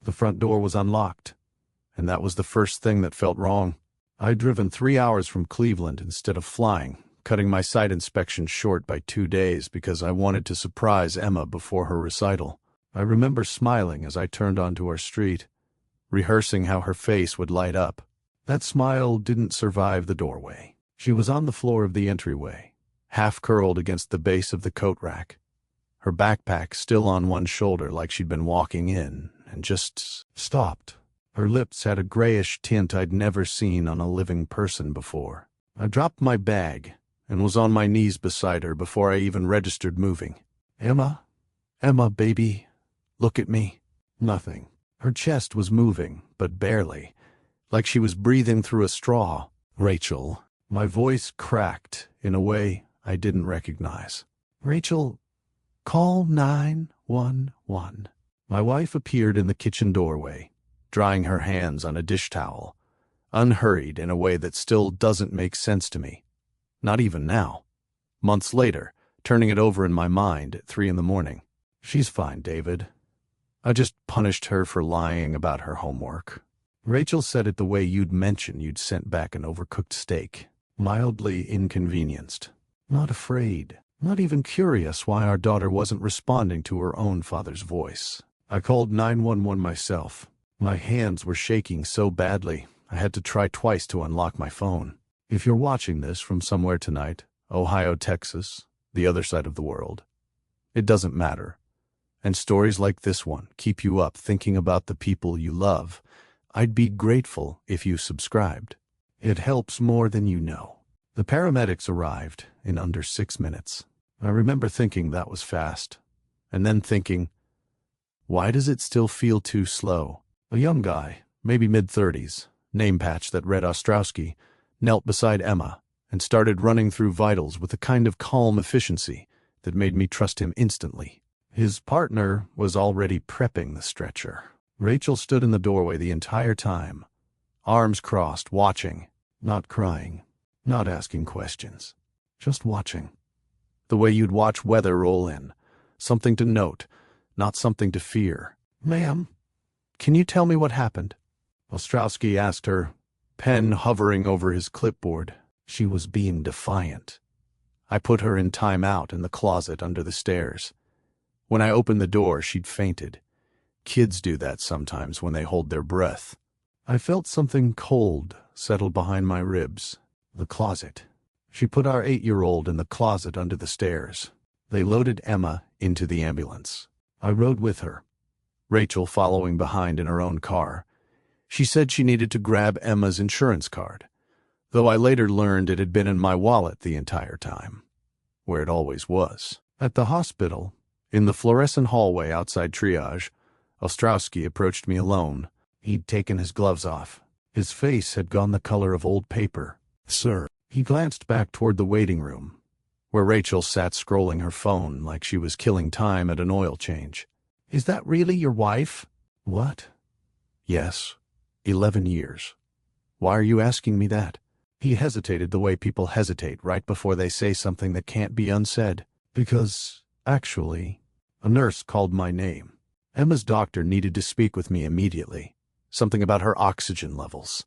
The front door was unlocked, and that was the first thing that felt wrong. I'd driven 3 hours from Cleveland instead of flying, cutting my site inspection short by 2 days because I wanted to surprise Emma before her recital. I remember smiling as I turned onto our street, rehearsing how her face would light up. That smile didn't survive the doorway. She was on the floor of the entryway, half curled against the base of the coat rack, her backpack still on one shoulder like she'd been walking in and just stopped. Her lips had a grayish tint I'd never seen on a living person before. I dropped my bag and was on my knees beside her before I even registered moving. "Emma? Emma, baby, look at me." Nothing. Her chest was moving, but barely, like she was breathing through a straw. "Rachel." My voice cracked in a way I didn't recognize. "Rachel, call 911. My wife appeared in the kitchen doorway, drying her hands on a dish towel, unhurried in a way that still doesn't make sense to me. Not even now. Months later, turning it over in my mind at 3 a.m. "She's fine, David. I just punished her for lying about her homework." Rachel said it the way you'd mention you'd sent back an overcooked steak, mildly inconvenienced. Not afraid, not even curious why our daughter wasn't responding to her own father's voice. I called 911 myself. My hands were shaking so badly, I had to try twice to unlock my phone. If you're watching this from somewhere tonight, Ohio, Texas, the other side of the world, it doesn't matter. And stories like this one keep you up thinking about the people you love, I'd be grateful if you subscribed. It helps more than you know. The paramedics arrived in under 6 minutes. I remember thinking that was fast, and then thinking, why does it still feel too slow? A young guy, maybe mid-30s, name patch that read Ostrowski, knelt beside Emma and started running through vitals with a kind of calm efficiency that made me trust him instantly. His partner was already prepping the stretcher. Rachel stood in the doorway the entire time, arms crossed, watching, not crying, not asking questions, just watching. The way you'd watch weather roll in, something to note, not something to fear. "Ma'am, can you tell me what happened?" Ostrowski asked her, pen hovering over his clipboard. She was being defiant. I put her in timeout in the closet under the stairs. When I opened the door, she'd fainted. Kids do that sometimes when they hold their breath. I felt something cold settle behind my ribs. The closet. She put our 8-year-old in the closet under the stairs. They loaded Emma into the ambulance. I rode with her, Rachel following behind in her own car. She said she needed to grab Emma's insurance card, though I later learned it had been in my wallet the entire time, where it always was. At the hospital, in the fluorescent hallway outside triage, Ostrowski approached me alone. He'd taken his gloves off. His face had gone the color of old paper. "Sir." He glanced back toward the waiting room, where Rachel sat scrolling her phone like she was killing time at an oil change. "Is that really your wife?" "What?" "Yes. 11 years. Why are you asking me that?" He hesitated the way people hesitate right before they say something that can't be unsaid. "Because, actually, a nurse called my name. Emma's doctor needed to speak with me immediately. Something about her oxygen levels.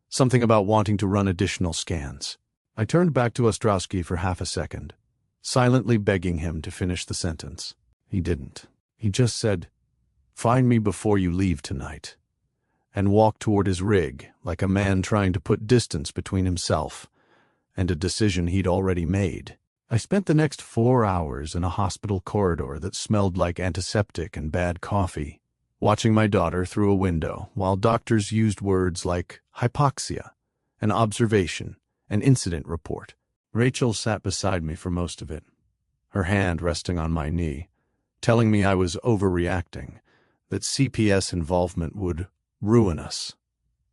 Something about wanting to run additional scans." I turned back to Ostrowski for half a second, silently begging him to finish the sentence. He didn't. He just said, "Find me before you leave tonight," and walked toward his rig like a man trying to put distance between himself and a decision he'd already made. I spent the next 4 hours in a hospital corridor that smelled like antiseptic and bad coffee, watching my daughter through a window while doctors used words like hypoxia, an observation, an incident report. Rachel sat beside me for most of it, her hand resting on my knee, telling me I was overreacting, that CPS involvement would ruin us,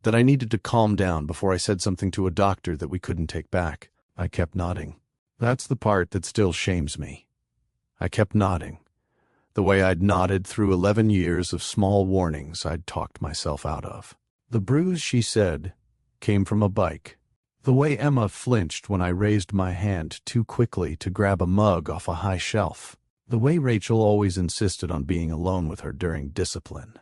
that I needed to calm down before I said something to a doctor that we couldn't take back. I kept nodding. That's the part that still shames me. I kept nodding, the way I'd nodded through 11 years of small warnings I'd talked myself out of. The bruise, she said, came from a bike. The way Emma flinched when I raised my hand too quickly to grab a mug off a high shelf. The way Rachel always insisted on being alone with her during discipline.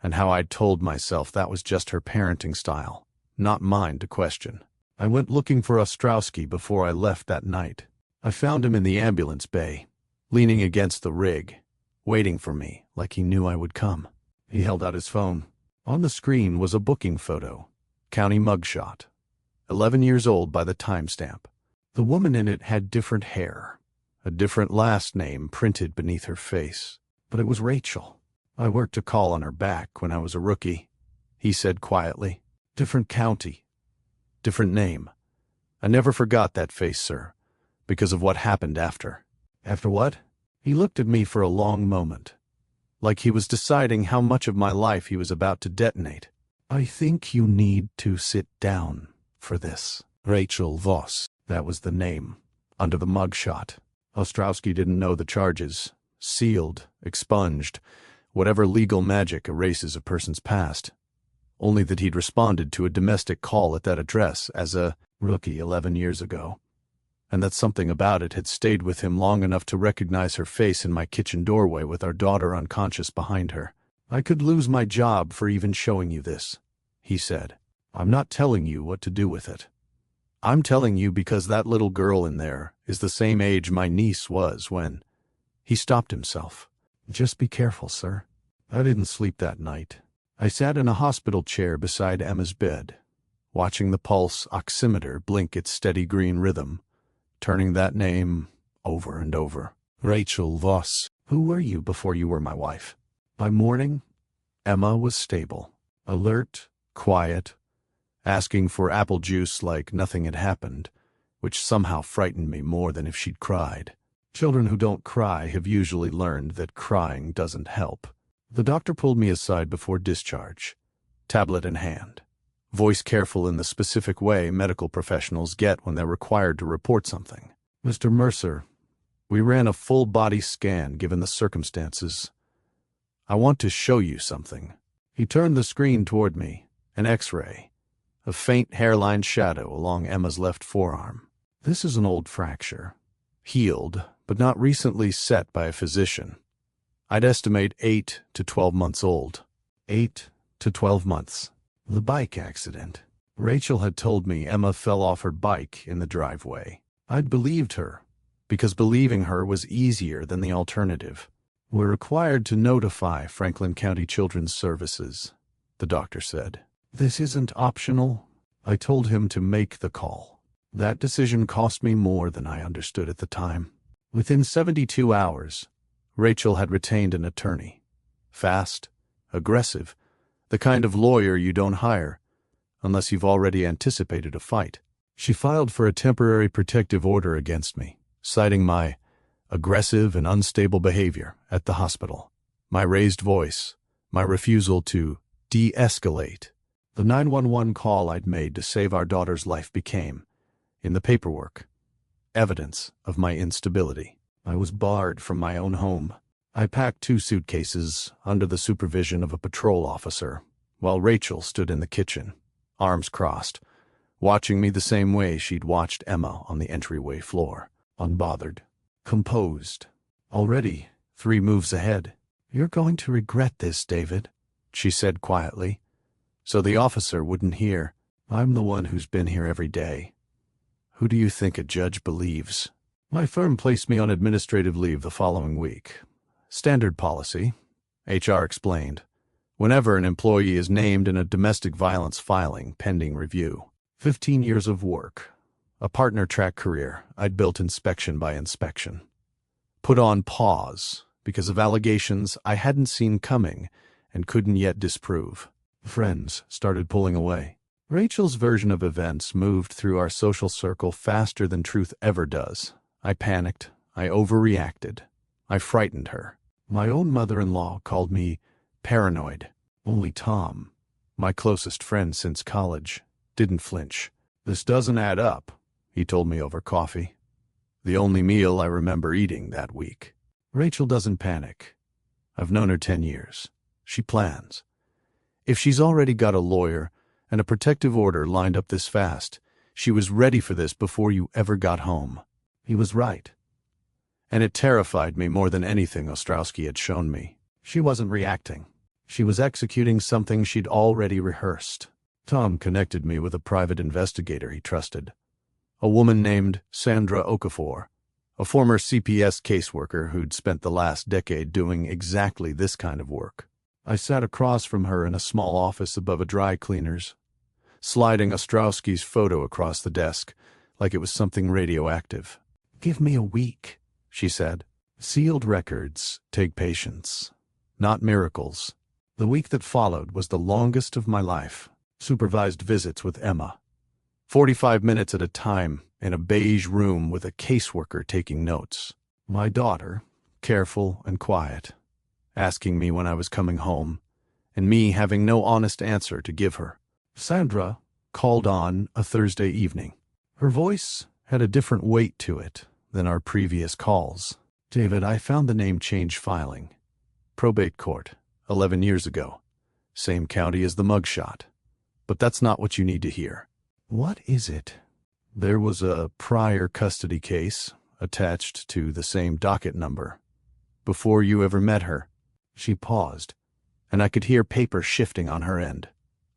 and how I'd told myself that was just her parenting style, not mine to question. I went looking for Ostrowski before I left that night. I found him in the ambulance bay, leaning against the rig, waiting for me like he knew I would come. He held out his phone. On the screen was a booking photo, county mugshot, 11 years old by the timestamp. The woman in it had different hair, a different last name printed beneath her face, but it was Rachel. I worked a call on her back when I was a rookie, he said quietly. Different county, different name. I never forgot that face, sir, because of what happened after. After what? He looked at me for a long moment, like he was deciding how much of my life he was about to detonate. I think you need to sit down for this. Rachel Voss, that was the name, under the mugshot. Ostrowski didn't know the charges. Sealed, expunged, whatever legal magic erases a person's past. Only that he'd responded to a domestic call at that address as a rookie 11 years ago, and that something about it had stayed with him long enough to recognize her face in my kitchen doorway with our daughter unconscious behind her. I could lose my job for even showing you this, he said. I'm not telling you what to do with it. I'm telling you because that little girl in there is the same age my niece was when... He stopped himself. Just be careful, sir. I didn't sleep that night. I sat in a hospital chair beside Emma's bed, watching the pulse oximeter blink its steady green rhythm, turning that name over and over. Rachel Voss. Who were you before you were my wife? By morning, Emma was stable, alert, quiet, asking for apple juice like nothing had happened, which somehow frightened me more than if she'd cried. Children who don't cry have usually learned that crying doesn't help. The doctor pulled me aside before discharge, tablet in hand, voice careful in the specific way medical professionals get when they're required to report something. Mr. Mercer, we ran a full-body scan given the circumstances. I want to show you something. He turned the screen toward me, an X-ray, a faint hairline shadow along Emma's left forearm. This is an old fracture, healed, but not recently set by a physician. I'd estimate 8 to 12 months old. 8 to 12 months. The bike accident. Rachel had told me Emma fell off her bike in the driveway. I'd believed her, because believing her was easier than the alternative. We're required to notify Franklin County Children's Services, the doctor said. This isn't optional. I told him to make the call. That decision cost me more than I understood at the time. Within 72 hours, Rachel had retained an attorney. Fast, aggressive, the kind of lawyer you don't hire unless you've already anticipated a fight. She filed for a temporary protective order against me, citing my aggressive and unstable behavior at the hospital, my raised voice, my refusal to de-escalate. The 911 call I'd made to save our daughter's life became, in the paperwork, evidence of my instability. I was barred from my own home. I packed 2 suitcases under the supervision of a patrol officer, while Rachel stood in the kitchen, arms crossed, watching me the same way she'd watched Emma on the entryway floor, unbothered, composed, already 3 moves ahead. You're going to regret this, David, she said quietly, so the officer wouldn't hear. I'm the one who's been here every day. Who do you think a judge believes? My firm placed me on administrative leave the following week. Standard policy, HR explained, whenever an employee is named in a domestic violence filing pending review. 15 years of work, a partner-track career I'd built inspection by inspection. Put on pause because of allegations I hadn't seen coming and couldn't yet disprove. Friends started pulling away. Rachel's version of events moved through our social circle faster than truth ever does. I panicked. I overreacted. I frightened her. My own mother-in-law called me paranoid. Only Tom, my closest friend since college, didn't flinch. This doesn't add up, he told me over coffee. The only meal I remember eating that week. Rachel doesn't panic. I've known her 10 years. She plans. If she's already got a lawyer and a protective order lined up this fast, she was ready for this before you ever got home. He was right. And it terrified me more than anything Ostrowski had shown me. She wasn't reacting. She was executing something she'd already rehearsed. Tom connected me with a private investigator he trusted, a woman named Sandra Okafor, a former CPS caseworker who'd spent the last decade doing exactly this kind of work. I sat across from her in a small office above a dry cleaner's, sliding Ostrowski's photo across the desk like it was something radioactive. "Give me a week," she said. "Sealed records take patience, not miracles." The week that followed was the longest of my life. Supervised visits with Emma, 45 minutes at a time in a beige room with a caseworker taking notes. My daughter, careful and quiet, asking me when I was coming home, and me having no honest answer to give her. Sandra called on a Thursday evening. Her voice had a different weight to it than our previous calls. "David, I found the name change filing. Probate court, 11 years ago. Same county as the mugshot. But that's not what you need to hear." "What is it?" "There was a prior custody case attached to the same docket number. Before you ever met her." She paused, and I could hear paper shifting on her end,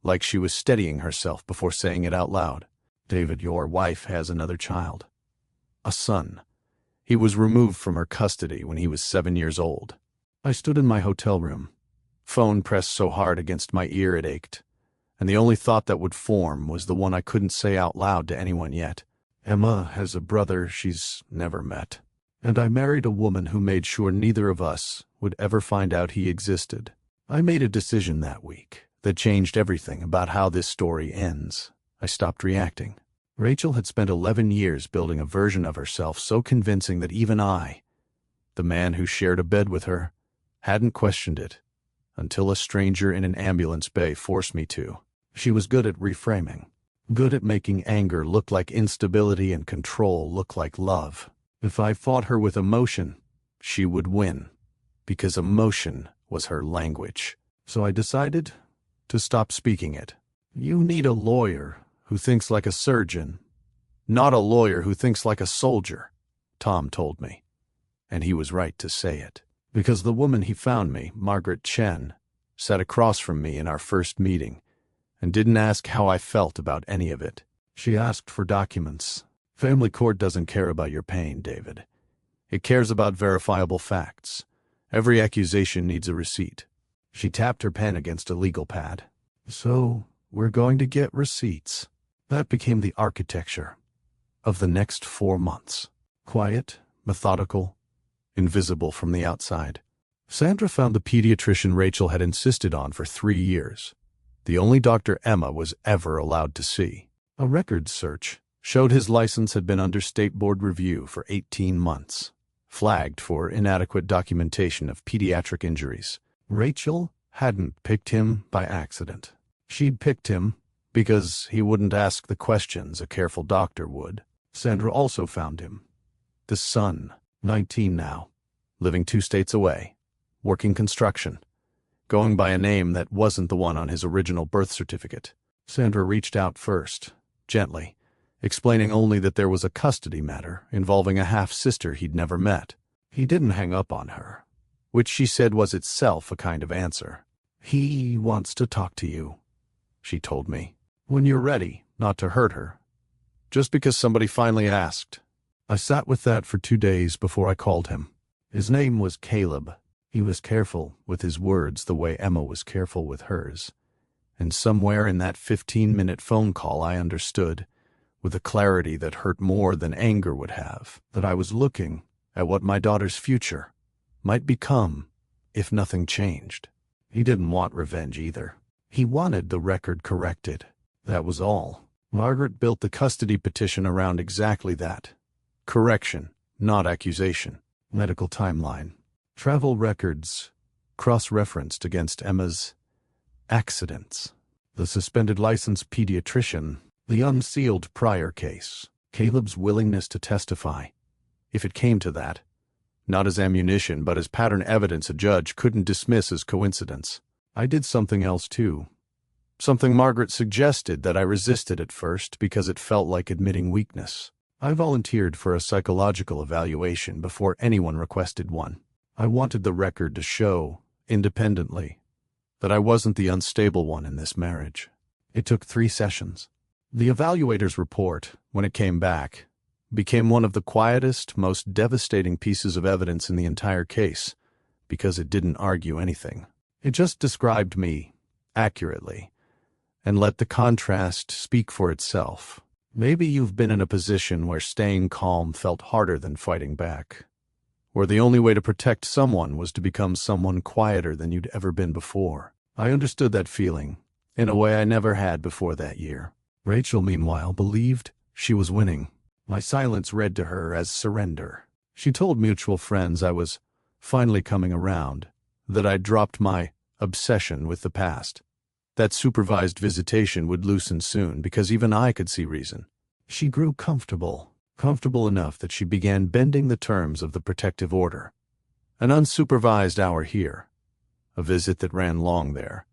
like she was steadying herself before saying it out loud. "David, your wife has another child. A son. He was removed from her custody when he was 7 years old." I stood in my hotel room, phone pressed so hard against my ear it ached, and the only thought that would form was the one I couldn't say out loud to anyone yet. "Emma has a brother she's never met. And I married a woman who made sure neither of us would ever find out he existed." I made a decision that week that changed everything about how this story ends. I stopped reacting. Rachel had spent 11 years building a version of herself so convincing that even I, the man who shared a bed with her, hadn't questioned it, until a stranger in an ambulance bay forced me to. She was good at reframing, good at making anger look like instability and control look like love. If I fought her with emotion, she would win, because emotion was her language. So I decided to stop speaking it. "You need a lawyer who thinks like a surgeon, not a lawyer who thinks like a soldier," Tom told me. And he was right to say it, because the woman he found me, Margaret Chen, sat across from me in our first meeting and didn't ask how I felt about any of it. She asked for documents. "Family court doesn't care about your pain, David. It cares about verifiable facts. Every accusation needs a receipt." She tapped her pen against a legal pad. "So, we're going to get receipts." That became the architecture of the next 4 months. Quiet, methodical, invisible from the outside. Sandra found the pediatrician Rachel had insisted on for 3 years, the only doctor Emma was ever allowed to see. A records search showed his license had been under state board review for 18 months, flagged for inadequate documentation of pediatric injuries. Rachel hadn't picked him by accident. She'd picked him because he wouldn't ask the questions a careful doctor would. Sandra also found him. The son, 19 now, living 2 states away, working construction, going by a name that wasn't the one on his original birth certificate. Sandra reached out first, gently, explaining only that there was a custody matter involving a half-sister he'd never met. He didn't hang up on her, which she said was itself a kind of answer. "He wants to talk to you," she told me. "When you're ready, not to hurt her. Just because somebody finally asked." I sat with that for 2 days before I called him. His name was Caleb. He was careful with his words the way Emma was careful with hers. And somewhere in that 15-minute phone call I understood, with a clarity that hurt more than anger would have, that I was looking at what my daughter's future might become if nothing changed. He didn't want revenge either. He wanted the record corrected. That was all. Margaret built the custody petition around exactly that. Correction, not accusation. Medical timeline. Travel records, cross-referenced against Emma's accidents. The suspended licensed pediatrician, the unsealed prior case, Caleb's willingness to testify, if it came to that, not as ammunition but as pattern evidence a judge couldn't dismiss as coincidence. I did something else too. Something Margaret suggested that I resisted at first because it felt like admitting weakness. I volunteered for a psychological evaluation before anyone requested one. I wanted the record to show, independently, that I wasn't the unstable one in this marriage. It took 3 sessions. The evaluator's report, when it came back, became one of the quietest, most devastating pieces of evidence in the entire case, because it didn't argue anything. It just described me, accurately, and let the contrast speak for itself. Maybe you've been in a position where staying calm felt harder than fighting back, where the only way to protect someone was to become someone quieter than you'd ever been before. I understood that feeling, in a way I never had before that year. Rachel, meanwhile, believed she was winning. My silence read to her as surrender. She told mutual friends I was finally coming around, that I'd dropped my obsession with the past, that supervised visitation would loosen soon because even I could see reason. She grew comfortable enough that she began bending the terms of the protective order. An unsupervised hour here, a visit that ran long there.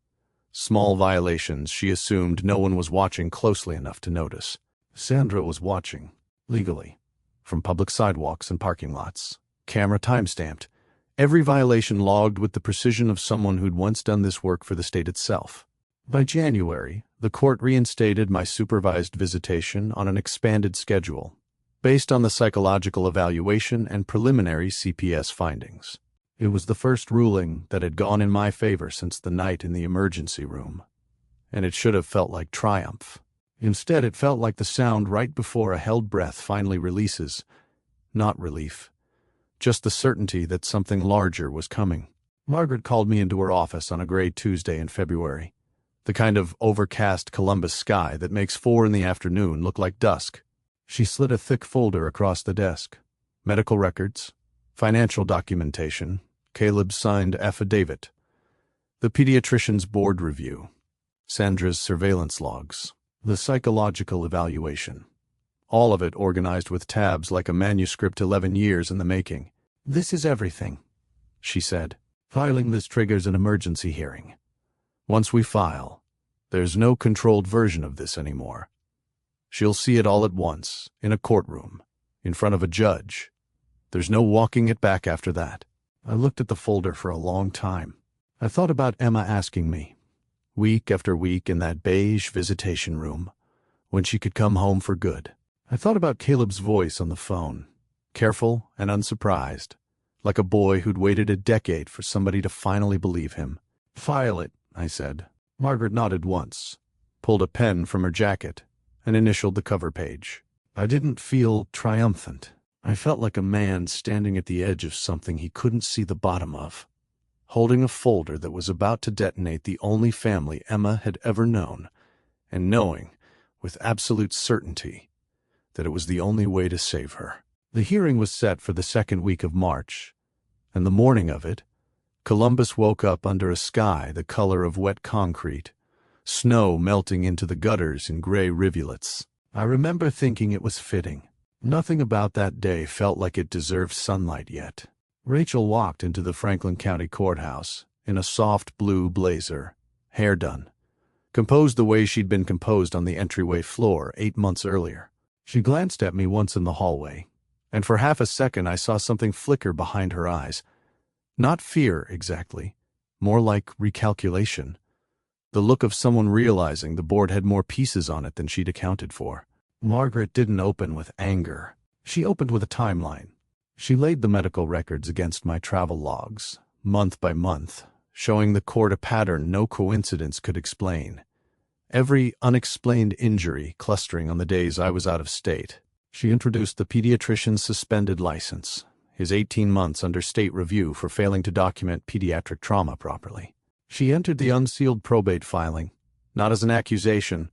Small violations she assumed no one was watching closely enough to notice. Sandra was watching, legally, from public sidewalks and parking lots. Camera time-stamped. Every violation logged with the precision of someone who'd once done this work for the state itself. By January, the court reinstated my supervised visitation on an expanded schedule, based on the psychological evaluation and preliminary CPS findings. It was the first ruling that had gone in my favor since the night in the emergency room, and it should have felt like triumph. Instead, it felt like the sound right before a held breath finally releases. Not relief, just the certainty that something larger was coming. Margaret called me into her office on a gray Tuesday in February, the kind of overcast Columbus sky that makes 4 in the afternoon look like dusk. She slid a thick folder across the desk. Medical records, financial documentation, Caleb's signed affidavit, the pediatrician's board review, Sandra's surveillance logs, the psychological evaluation. All of it organized with tabs like a manuscript 11 years in the making. "This is everything," she said. "Filing this triggers an emergency hearing. Once we file, there's no controlled version of this anymore. She'll see it all at once, in a courtroom, in front of a judge. There's no walking it back after that." I looked at the folder for a long time. I thought about Emma asking me, week after week in that beige visitation room, when she could come home for good. I thought about Caleb's voice on the phone, careful and unsurprised, like a boy who'd waited a decade for somebody to finally believe him. "File it," I said. Margaret nodded once, pulled a pen from her jacket, and initialed the cover page. I didn't feel triumphant. I felt like a man standing at the edge of something he couldn't see the bottom of, holding a folder that was about to detonate the only family Emma had ever known, and knowing, with absolute certainty, that it was the only way to save her. The hearing was set for the 2nd week of March, and the morning of it, Columbus woke up under a sky the color of wet concrete, snow melting into the gutters in gray rivulets. I remember thinking it was fitting. Nothing about that day felt like it deserved sunlight yet. Rachel walked into the Franklin County Courthouse in a soft blue blazer, hair done, composed the way she'd been composed on the entryway floor 8 months earlier. She glanced at me once in the hallway, and for half a second I saw something flicker behind her eyes. Not fear, exactly, more like recalculation. The look of someone realizing the board had more pieces on it than she'd accounted for. Margaret didn't open with anger. She opened with a timeline. She laid the medical records against my travel logs, month by month, showing the court a pattern no coincidence could explain. Every unexplained injury clustering on the days I was out of state. She introduced the pediatrician's suspended license, his 18 months under state review for failing to document pediatric trauma properly. She entered the unsealed probate filing, not as an accusation,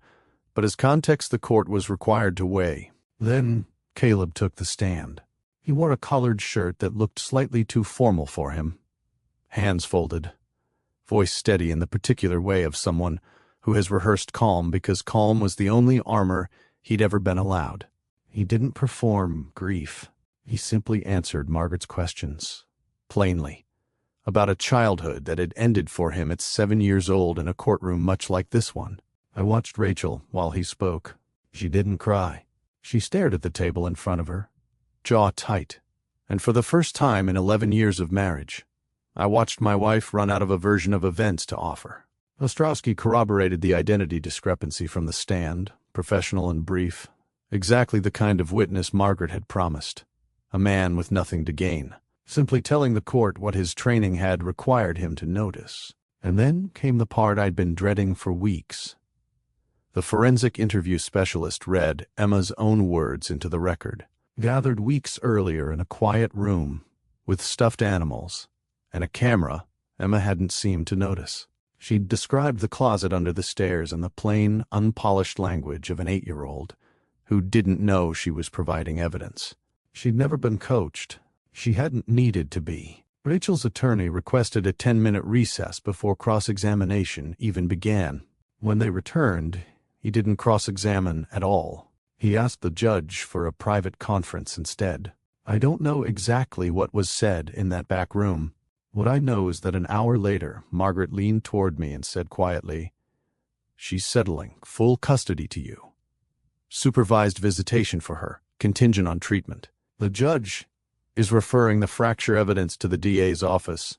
but as context the court was required to weigh. Then Caleb took the stand. He wore a collared shirt that looked slightly too formal for him. Hands folded, voice steady in the particular way of someone who has rehearsed calm because calm was the only armor he'd ever been allowed. He didn't perform grief. He simply answered Margaret's questions, plainly, about a childhood that had ended for him at 7 years old in a courtroom much like this one. I watched Rachel while he spoke. She didn't cry. She stared at the table in front of her, jaw tight, and for the first time in 11 years of marriage, I watched my wife run out of a version of events to offer. Ostrowski corroborated the identity discrepancy from the stand, professional and brief, exactly the kind of witness Margaret had promised. A man with nothing to gain, simply telling the court what his training had required him to notice. And then came the part I'd been dreading for weeks. The forensic interview specialist read Emma's own words into the record, gathered weeks earlier in a quiet room with stuffed animals and a camera Emma hadn't seemed to notice. She'd described the closet under the stairs in the plain, unpolished language of an 8-year-old who didn't know she was providing evidence. She'd never been coached. She hadn't needed to be. Rachel's attorney requested a 10-minute recess before cross-examination even began. When they returned, he didn't cross-examine at all. He asked the judge for a private conference instead. I don't know exactly what was said in that back room. What I know is that an hour later, Margaret leaned toward me and said quietly, "She's settling full custody to you. Supervised visitation for her, contingent on treatment. The judge is referring the fracture evidence to the DA's office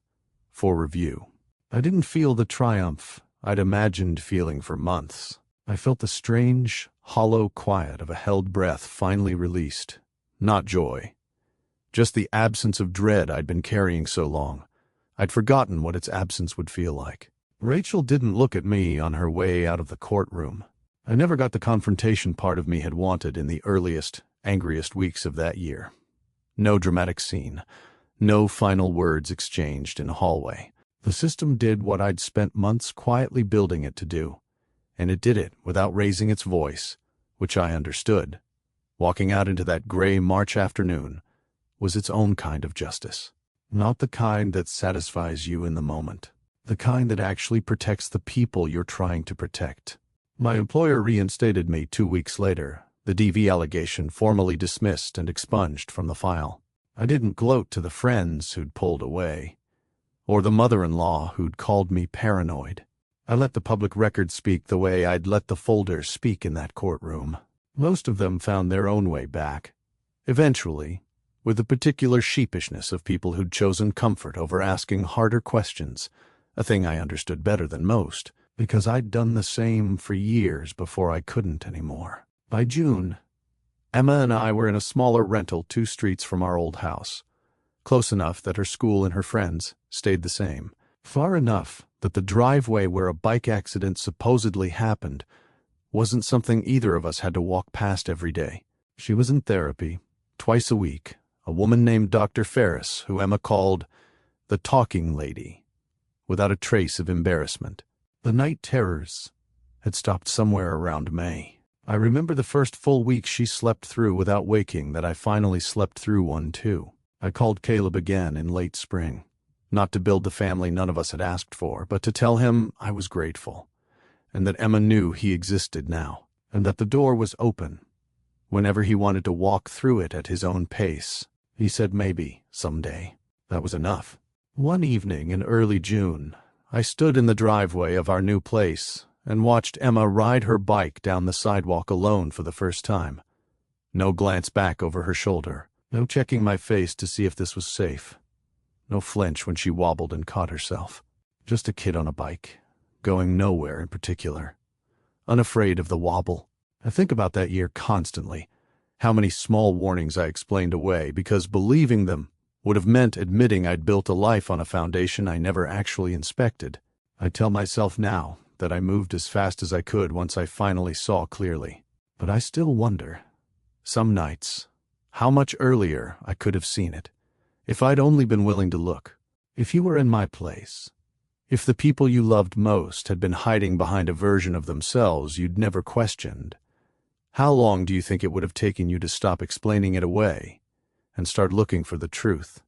for review." I didn't feel the triumph I'd imagined feeling for months. I felt the strange, hollow quiet of a held breath finally released. Not joy. Just the absence of dread I'd been carrying so long. I'd forgotten what its absence would feel like. Rachel didn't look at me on her way out of the courtroom. I never got the confrontation part of me had wanted in the earliest, angriest weeks of that year. No dramatic scene. No final words exchanged in a hallway. The system did what I'd spent months quietly building it to do. And it did it without raising its voice, which I understood. Walking out into that gray March afternoon was its own kind of justice. Not the kind that satisfies you in the moment. The kind that actually protects the people you're trying to protect. My employer reinstated me 2 weeks later, the DV allegation formally dismissed and expunged from the file. I didn't gloat to the friends who'd pulled away, or the mother-in-law who'd called me paranoid. I let the public record speak the way I'd let the folders speak in that courtroom. Most of them found their own way back. Eventually, with the particular sheepishness of people who'd chosen comfort over asking harder questions, a thing I understood better than most, because I'd done the same for years before I couldn't anymore. By June, Emma and I were in a smaller rental 2 streets from our old house, close enough that her school and her friends stayed the same, far enough that the driveway where a bike accident supposedly happened wasn't something either of us had to walk past every day. She was in therapy, twice a week, a woman named Dr. Ferris, who Emma called the talking lady, without a trace of embarrassment. The night terrors had stopped somewhere around May. I remember the first full week she slept through without waking that I finally slept through one too. I called Caleb again in late spring, not to build the family none of us had asked for, but to tell him I was grateful, and that Emma knew he existed now, and that the door was open whenever he wanted to walk through it at his own pace. He said maybe, someday. That was enough. One evening in early June, I stood in the driveway of our new place and watched Emma ride her bike down the sidewalk alone for the first time. No glance back over her shoulder, no checking my face to see if this was safe, no flinch when she wobbled and caught herself. Just a kid on a bike, going nowhere in particular, unafraid of the wobble. I think about that year constantly, how many small warnings I explained away because believing them would have meant admitting I'd built a life on a foundation I never actually inspected. I tell myself now that I moved as fast as I could once I finally saw clearly. But I still wonder, some nights, how much earlier I could have seen it, if I'd only been willing to look. If you were in my place, if the people you loved most had been hiding behind a version of themselves you'd never questioned, how long do you think it would have taken you to stop explaining it away and start looking for the truth?